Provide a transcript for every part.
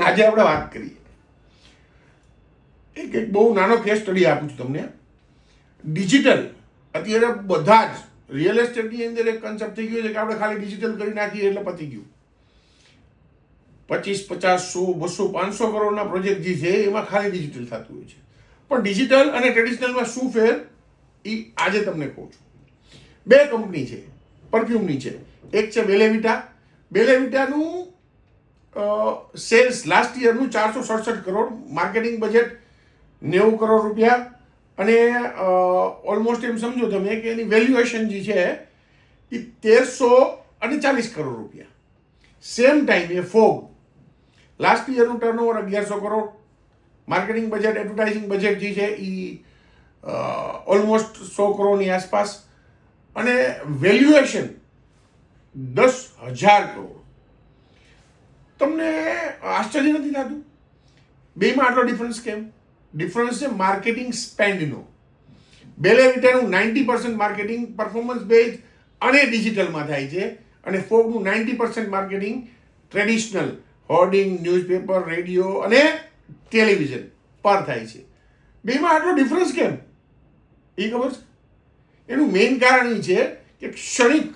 આજે આપણે વાત કરીએ એક બહુ નાનો કેસ સ્ટડી આપું છું તમને. ડિજિટલ અત્યારે બધા જ રિયલ એસ્ટેટની અંદર એક કન્સેપ્ટ થઈ ગયો છે કે આપણે ખાલી ડિજિટલ કરી નાખીએ એટલે પતી ગયું. 25, 50, 100, 200, 500 કરોડના પ્રોજેક્ટ જે છે એમાં ખાલી ડિજિટલ થતું હોય છે. પણ ડિજિટલ અને ટ્રેડિશનલમાં શું ફેર એ આજે તમને કહું છું. બે કંપની છે પરફ્યુમની છે. એક છે બેલેવિટા. બેલેવિટાનું સેલ્સ લાસ્ટ યરનું 467 કરોડ, માર્કેટિંગ બજેટ 90 કરોડ રૂપિયા, અને ઓલમોસ્ટ એમ સમજો તમે કે એની વેલ્યુએશન જે છે એ 1340 કરોડ રૂપિયા. સેમ ટાઈમ એ ફોગ લાસ્ટ યરનું turnover 1100 crore, marketing budget advertising budget જે છે એ ઓલમોસ્ટ 100 કરોડની આસપાસ, અને વેલ્યુએશન 10,000 કરોડ. તમને આશ્ચર્ય નથી થતું બેમાં આટલો ડિફરન્સ કેમ? ડિફરન્સ છે માર્કેટિંગ સ્પેન્ડનો. બેલેવિટાનું 90% માર્કેટિંગ પરફોર્મન્સ બેઝ અને ડિજિટલમાં થાય છે, અને ફોગનું 90% marketing traditional hoarding, newspaper, radio અને ટેલિવિઝન પર થાય છે. બેમાં આટલો ડિફરન્સ કેમ એ ખબર છે? એનું મેઇન કારણ એ છે કે ક્ષણિક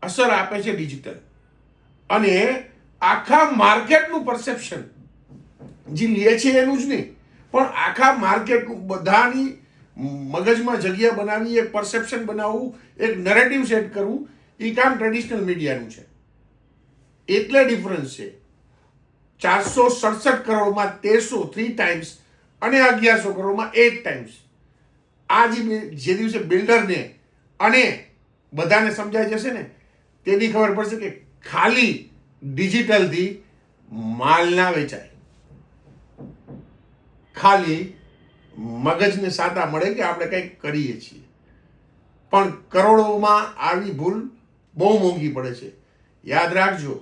અસર આપે છે ડિજિટલ, અને આખા માર્કેટનું પરસેપ્શન જે લે છે એનું જ નહીં, પણ આખા માર્કેટનું બધાની મગજમાં જગ્યા બનાવી, એક પરસેપ્શન બનાવવું, એક નરેટિવ સેટ કરવું, એ કામ ટ્રેડિશનલ મીડિયાનું છે. એટલે ડિફરન્સ છે. 467 કરોડમાં 3 ટાઈમ્સ અને 1100 કરોડમાં 8 ટાઈમ્સ. આ જે દિવસે બિલ્ડરને અને બધાને સમજાઈ જશે ને તેની ખબર પડશે કે ખાલી ડિજિટલથી માલ ના વેચાય. ખાલી મગજને સાતા મળે કે આપણે કંઈક કરીએ છીએ, પણ કરોડોમાં આવી ભૂલ બહુ મોંઘી પડે છે. યાદ રાખજો.